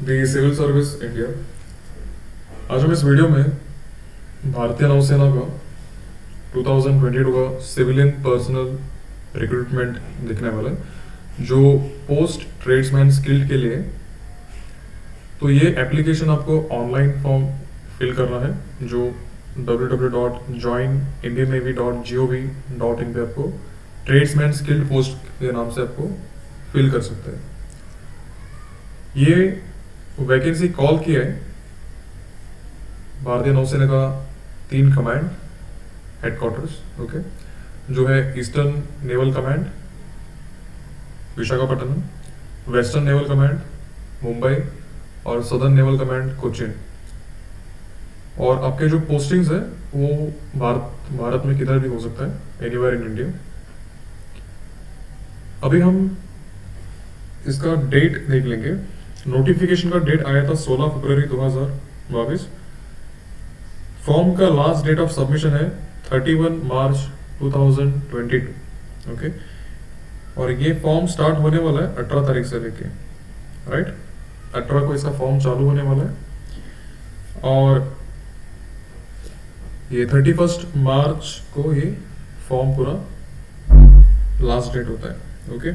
दी civil service India. आज हम इस वीडियो में भारतीय नौसेना का 2022 का सिविलियन पर्सनल रिक्रूटमेंट दिखने वाला है, जो पोस्ट ट्रेड्समैन स्किल्ड के लिए। तो ये एप्लीकेशन आपको ऑनलाइन फॉर्म फिल करना है, जो www.joinindiannavy.gov.in पे आपको ट्रेड्समैन स्किल्ड पोस्ट के नाम से आपको फिल कर सकते हैं। ये वैकेंसी कॉल किया है भारतीय नौसेना का 3 कमांड हेडक्वार्टर्स, ओके, जो है eastern naval command Visakhapatnam, western naval command Mumbai और सदर्न नेवल कमांड कोचिन। और आपके जो पोस्टिंग्स है वो भारत में किधर भी हो सकता है, एनीवेयर इन इंडिया। अभी हम इसका डेट देख लेंगे। नोटिफिकेशन का डेट आया था 16 फरवरी 2022। फॉर्म का लास्ट डेट ऑफ सबमिशन है 31 मार्च 2022, ओके। और ये फॉर्म स्टार्ट होने वाला है 18 तारीख से लेके, राइट। 18 को इसका फॉर्म चालू होने वाला है और ये 31 मार्च को ये फॉर्म पूरा लास्ट डेट होता है, ओके।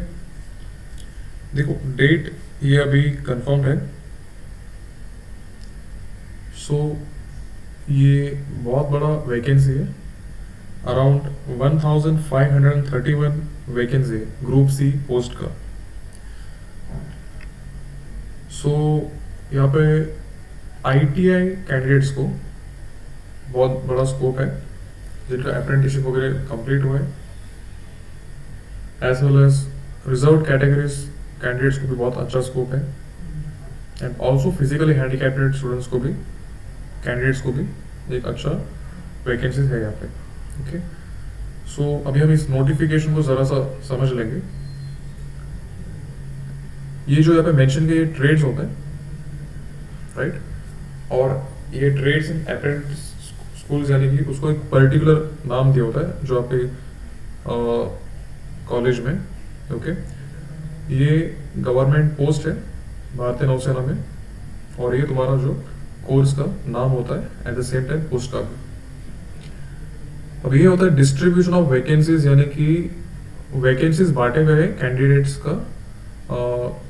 देखो डेट ये अभी कंफर्म है। सो ये बहुत बड़ा वैकेंसी है, अराउंड 1531 वैकेंसी है ग्रुप सी पोस्ट का। सो यहाँ पे आईटीआई कैंडिडेट्स को बहुत बड़ा स्कोप है, जिनका अप्रेंटिसशिप वगैरह कंप्लीट हुआ है, as well as reserve categories candidates को भी बहुत अच्छा स्कोप है, and also physically handicapped students को भी, कैंडिडेट्स को भी एक अच्छा वैकेंसी है यहाँ पे, ओके। सो अभी हम इस नोटिफिकेशन को जरा सा समझ लेंगे। ये जो यहाँ पे मेंशन किए ट्रेड्स होते हैं, राइट, और ये ट्रेड्स इन अप्रेंटिस स्कूल्स यानी कि उसको एक पर्टिकुलर नाम दिया होता है जो आपके कॉलेज में, ओके। ये गवर्नमेंट पोस्ट है भारतीय नौसेना में, और ये तुम्हारा जो कोर्स का नाम होता है at the same time post का भी। अब ये होता है डिस्ट्रीब्यूशन ऑफ वैकेंसीज, यानी कि वैकेंसीज बांटे गए हैं कैंडिडेट्स का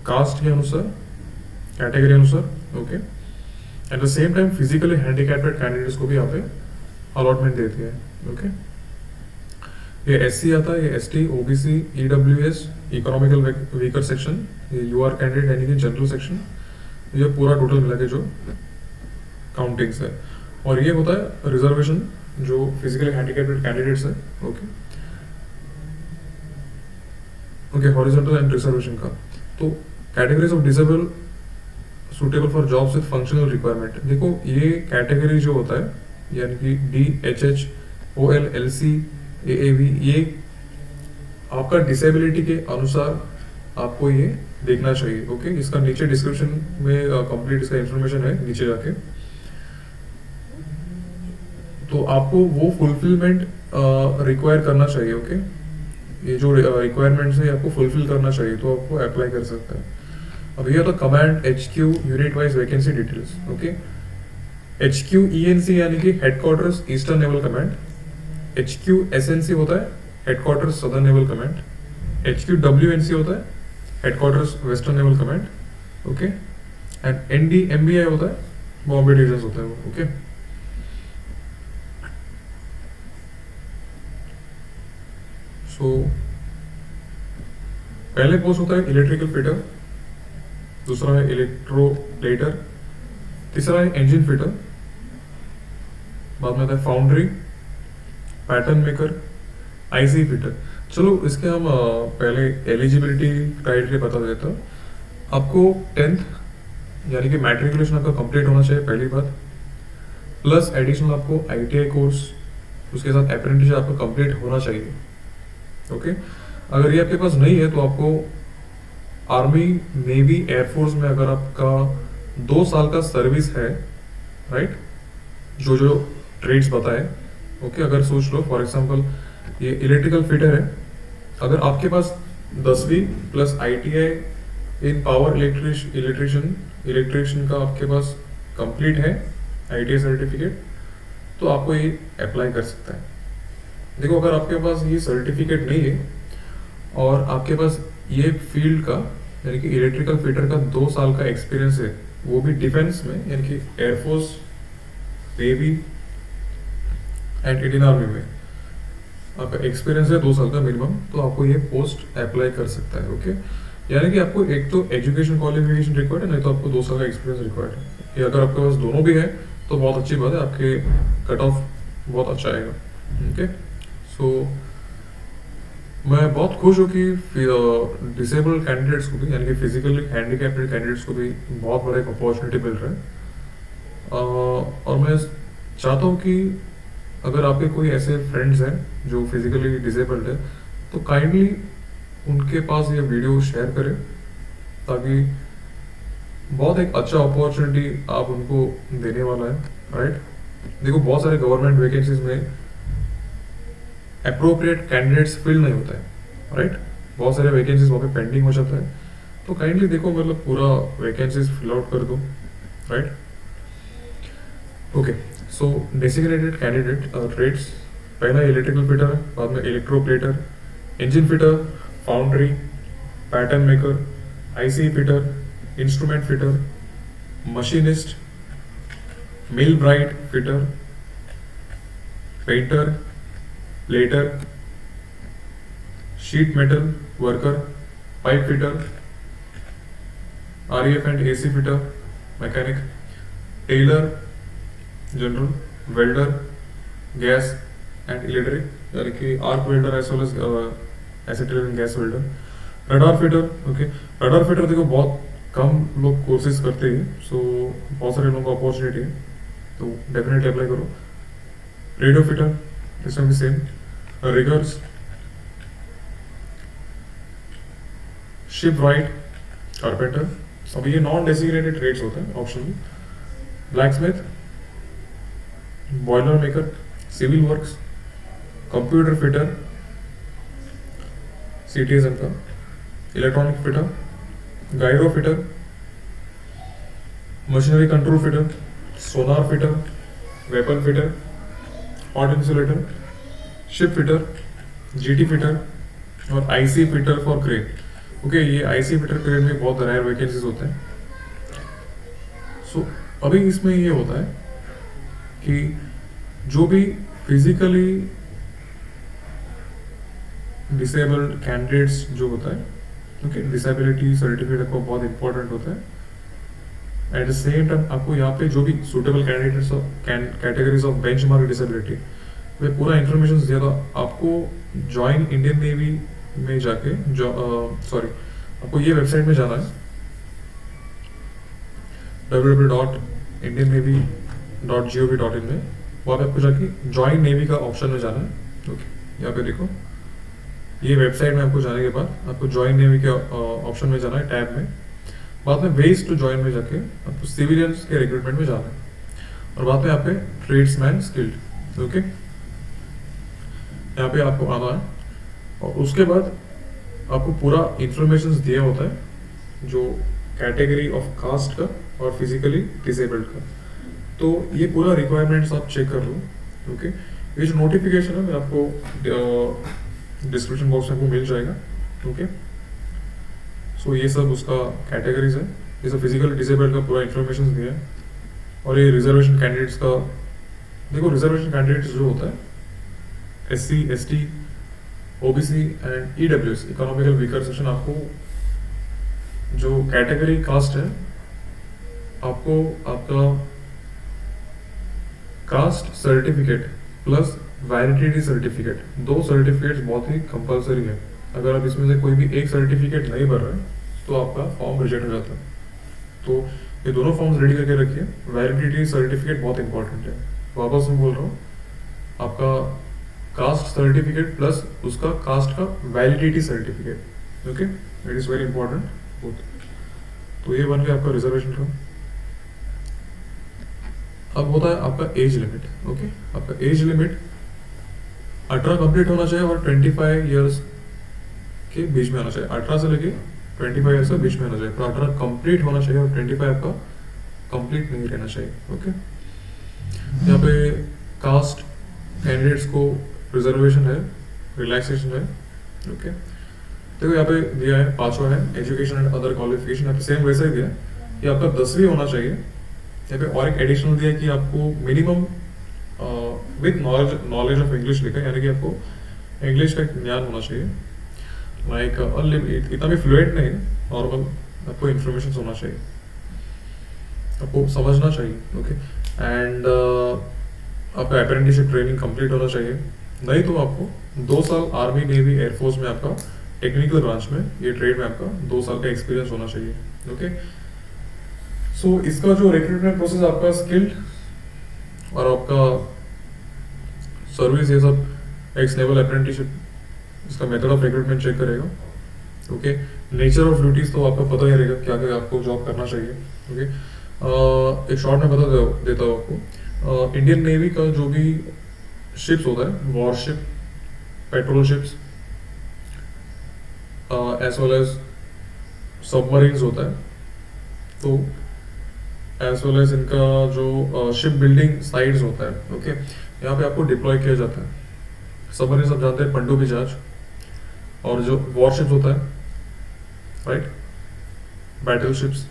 कास्ट के अनुसार, कैटेगरी अनुसार, okay. At the same time physically handicapped candidates को भी यहाँ पे अलॉटमेंट देती है, ओके। ये एससी आता है, ये ST, OBC, EWS, economical weaker section, ये यूआर कैंडिडेट यानी कि जनरल सेक्शन, ये पूरा टोटल मिला के जो काउंटिंग्स है। और ये होता है रिजर्वेशन जो फिजिकली हैंडीकैप्ड कैंडिडेट्स है, okay okay, horizontal and reservation का। तो categories of disable suitable for jobs with functional requirement. देखो ये कैटेगरी जो होता है यानी कि DHH, OL, LC, AAV, ये आपका डिसेबिलिटी के अनुसार आपको ये देखना चाहिए, ओके। इसका नीचे डिस्क्रिप्शन में कंप्लीट इसका इंफॉर्मेशन है नीचे जाके। तो आपको वो फुलफिलमेंट रिक्वायर करना चाहिए, ओके। ये जो रिक्वायरमेंट्स है आपको फुलफिल करना चाहिए, तो आपको अप्लाई कर सकते हैं। अब ये तो command HQ unit wise vacancy details, okay. HQ ENC यानी कि headquarters eastern naval command, HQ SNC होता है headquarters southern naval command, HQ WNC होता है headquarters western naval command, okay. And NDMBI होता है बॉम्बे डिवीजन होता है वो, ओके। सो पहले पोस्ट होता है इलेक्ट्रिकल फिटर, दूसरा है इलेक्ट्रोप्लेटर, तीसरा है इंजन फिटर, बाद में आता है foundry, pattern maker, IC fitter. चलो इसके हम पहले एलिजिबिलिटी क्राइटेरिया बता देता हूँ। आपको 10th यानी कि मैट्रिकुलेशन आपका कंप्लीट होना चाहिए, पहली बात, प्लस एडिशनल आपको ITI कोर्स, उसके साथ अप्रेंटिसशिप आपका कंप्लीट होना चाहिए, ओके। अगर ये आपके पास नहीं है तो आपको आर्मी, नेवी, एयरफोर्स में अगर आपका 2 साल का सर्विस है, राइट, जो जो ट्रेड्स बताए, ओके। अगर सोच लो फॉर एग्जांपल ये इलेक्ट्रिकल फिटर है, अगर आपके पास 10वीं प्लस ITI इन पावर इलेक्ट्रिशियन का आपके पास कंप्लीट है ITI सर्टिफिकेट, तो आपको ये अप्लाई कर सकता है। देखो अगर आपके पास ये सर्टिफिकेट नहीं है और आपके पास ये फील्ड का यानी कि इलेक्ट्रिकल फिटर का 2 साल का एक्सपीरियंस है, वो भी डिफेंस में यानी कि air force, navy and Indian army में आपका एक्सपीरियंस है 2 साल का मिनिमम, तो आपको ये पोस्ट अप्लाई कर सकता है। ओके, यानी कि आपको एक तो एजुकेशन क्वालिफिकेशन रिक्वायर्ड है, नहीं तो आपको 2 साल का एक्सपीरियंस रिक्वायर्ड है। ये अगर आपके पास दोनों भी है तो बहुत अच्छी बात है, आपके कट ऑफ बहुत अच्छा आएगा। ओके, सो मैं बहुत खुश हूँ कि डिसेबल्ड कैंडिडेट्स को भी यानी कि फिजिकली हैंडीकैप्ड कैंडिडेट्स को भी बहुत बड़ा एक अपॉर्चुनिटी मिल रहा है। और मैं चाहता हूँ कि अगर आपके कोई ऐसे फ्रेंड्स हैं जो फिजिकली डिसेबल्ड है, तो काइंडली उनके पास ये वीडियो शेयर करें, ताकि बहुत एक अच्छा अपॉर्चुनिटी आप उनको देने वाला है। राइट, देखो बहुत सारे गवर्नमेंट वैकेंसीज में अप्रोप्रिएट कैंडिडेट्स फिल नहीं होता है। राइट, बहुत सारे वैकेंसीज वहाँ पे पेंडिंग हो जाता है, तो काइंडली देखो मतलब पूरा वैकेंसीज फिल आउट कर दो। Right, okay, so designated candidate trades, पहला इलेक्ट्रिकल फिटर है, बाद में electroplater, engine fitter, foundry, pattern maker, IC fitter, instrument fitter, machinist, millwright fitter, painter, plater, sheet metal worker, pipe fitter, RF and AC fitter, mechanic, tailor, general, welder, gas and electric यानी कि arc welder as well as acetyl and gas welder, radar fitter. Okay, radar fitter देखो बहुत कम लोग courses करते हैं, सो बहुत सारे लोगों को अपॉर्चुनिटी है, तो डेफिनेटली अप्लाई करो। रेडियो फिटर, इसमें भी same, riggers, shipwright, carpenter, अब ये नॉन डेसिग्नेटेड ट्रेड्स होते हैं optional, blacksmith, boiler maker, civil works, computer fitter, CTSM का, electronic fitter, gyro fitter, machinery control fitter, sonar fitter, weapon fitter, hot insulator, ship fitter, GT fitter और IC fitter for crane. Okay, ये IC fitter crane में बहुत rare vacancies होते हैं। सो अभी इसमें ये होता है कि जो भी फिजिकली डिसेबल्ड कैंडिडेट्स जो होता है, ओके, डिसेबिलिटी सर्टिफिकेट आपको बहुत इंपॉर्टेंट होता है। एट द सेम टाइम आपको यहाँ पे जो भी suitable candidates of categories of benchmark disability वे पूरा इन्फॉर्मेशन दिया था आपको। ज्वाइन इंडियन नेवी में जाके आपको ये वेबसाइट में जाना है, www.indiannavy.gov.in में, वहाँ पे आपको जाके ज्वाइन नेवी का ऑप्शन में जाना है। ओके, यहाँ पे देखो ये वेबसाइट में आपको जाने के बाद आपको ज्वाइन नेवी के ऑप्शन में जाना है, टैब में, बाद में वेज टू ज्वाइन में जाके आपको सिविलियंस के रिक्रूटमेंट में जाना है, और वहाँ पे आप पे ट्रेड्समैन स्किल्ड। ओके, यहाँ पे आपको आना है और उसके बाद आपको पूरा इंफॉर्मेशन दिया होता है जो कैटेगरी ऑफ कास्ट का और फिजिकली डिसेबल्ड का, तो ये पूरा रिक्वायरमेंट्स आप चेक कर लो। ओके, ये जो नोटिफिकेशन है मैं आपको डिस्क्रिप्शन बॉक्स में आपको मिल जाएगा। ओके, सो ये सब उसका कैटेगरीज है, ये सब फिजिकली डिसेबल्ड का पूरा इंफॉर्मेशन दिया है। और ये रिजर्वेशन कैंडिडेट्स का देखो, रिजर्वेशन कैंडिडेट्स जो होता है SC, ST, OBC and EWS economical weaker section, आपको जो कैटेगरी कास्ट है आपको आपका caste certificate plus validity certificate, 2 certificates बहुत ही कंपलसरी है। अगर आप इसमें से कोई भी एक सर्टिफिकेट नहीं भर रहे तो आपका फॉर्म रिजेक्ट हो जाता है, तो ये दोनों फॉर्म्स रेडी करके रखिए। वैलिडिटी सर्टिफिकेट बहुत इंपॉर्टेंट है, वापस मैं बोल रहा हूँ, आपका कास्ट सर्टिफिकेट प्लस उसका कास्ट का validity certificate. Okay, it is very important both. तो ये बन गया आपका रिजर्वेशन का। अब होता है आपका एज लिमिट। ओके, आपका एज लिमिट 18 कंप्लीट होना चाहिए और 25 इयर्स के बीच में आना चाहिए। 18 से लेके 25 ईयर्स का बीच में होना चाहिए, पर 18 कंप्लीट होना चाहिए और 25 आपका कंप्लीट नहीं रहना चाहिए। ओके, यहाँ पे कास्ट कैंडिडेट्स को रिजर्वेशन है, रिलैक्सेशन है। ओके, देखो यहाँ पे दिया है, पांचवा है एजुकेशन एंड अदर क्वालिफिकेशन, यहाँ पे सेम वैसा ही दिया है कि आपका 10वीं होना चाहिए। यहाँ पे और एक एडिशनल दिया है कि आपको minimum with knowledge of English लिखा है, यानी कि आपको इंग्लिश का ज्ञान होना चाहिए, लाइक अनलिमिटेड, इतना भी फ्लुएंट नहीं, नॉर्मल आपको इंफॉर्मेशन होना चाहिए, आपको समझना चाहिए। ओके, एंड आपका अप्रेंटिसशिप ट्रेनिंग कंप्लीट होना चाहिए, नहीं तो आपको 2 साल आर्मी नेवी एयरफोर्स में आपका टेक्निकल ब्रांच में, ये ट्रेड में आपका 2 साल का एक्सपीरियंस होना चाहिए। ओके, सो इसका जो रिक्रूटमेंट प्रोसेस आपका स्किल्ड और आपका सर्विस, ये सब एक्स लेवल अप्रेंटिसशिप, इसका मेथड ऑफ रिक्रूटमेंट चेक करेगा। ओके, नेचर ऑफ ड्यूटीज तो आपको पता ही रहेगा क्या क्या आपको जॉब करना चाहिए। ओके, एक शॉर्ट में बता देता हूँ आपको, इंडियन नेवी का जो भी शिप्स होता है, warship, patrol ships, as well as submarines होता है, तो एज वेल एज इनका जो शिप बिल्डिंग साइट्स होता है। ओके, यहाँ पे आपको डिप्लॉय किया जाता है। सबमरीन सब जानते हैं, पनडुब्बी जहाज, और जो वॉरशिप्स होता है, राइट, बैटल शिप्स,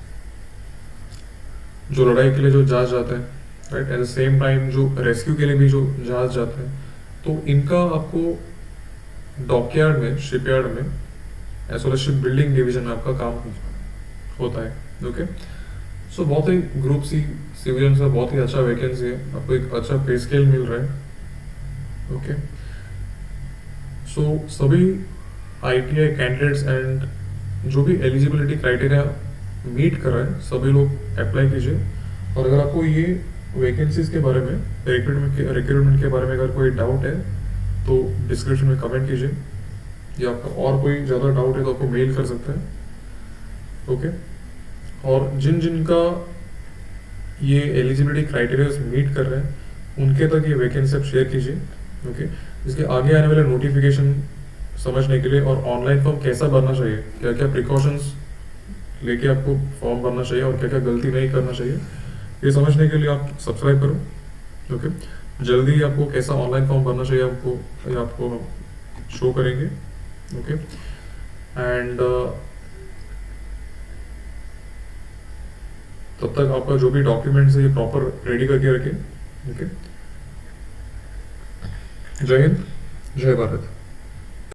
जो लड़ाई के लिए जो जहाज जाते हैं, right, at the same time जो रेस्क्यू के लिए भी जो जहाज जाते हैं, तो इनका आपको डॉकयार्ड में, शिपयार्ड में, as well as ship building division में आपका काम होता है। ओके, सो बहुत ही ग्रुप सी सिविलियन का बहुत ही अच्छा वैकेंसी है, आपको एक अच्छा पे स्केल मिल रहा है। ओके, सो सभी ITI कैंडिडेट्स एंड जो भी एलिजिबिलिटी क्राइटेरिया मीट कर रहे हैं, सभी लोग अप्लाई कीजिए। और अगर आपको ये वैकेंसीज के बारे में, रिक्रूटमेंट के बारे में अगर कोई डाउट है तो डिस्क्रिप्शन में कमेंट कीजिए, या आपका और कोई ज़्यादा डाउट है तो आपको मेल कर सकते हैं। ओके, और जिन जिन का ये एलिजिबिलिटी क्राइटेरिया मीट कर रहे हैं उनके तक ये वैकेंसी आप शेयर कीजिए। ओके, इसके आगे आने वाले नोटिफिकेशन समझने के लिए और ऑनलाइन फॉर्म कैसा भरना चाहिए, क्या क्या प्रिकॉशंस लेके आपको फॉर्म भरना चाहिए और क्या क्या गलती नहीं करना चाहिए, ये समझने के लिए आप सब्सक्राइब करो। ओके, जल्दी ही आपको कैसा ऑनलाइन फॉर्म भरना चाहिए आपको हम शो करेंगे। ओके, एंड तब तक आपका जो भी डॉक्यूमेंट्स है ये प्रॉपर रेडी करके रखें। ओके, जय हिंद, जय भारत।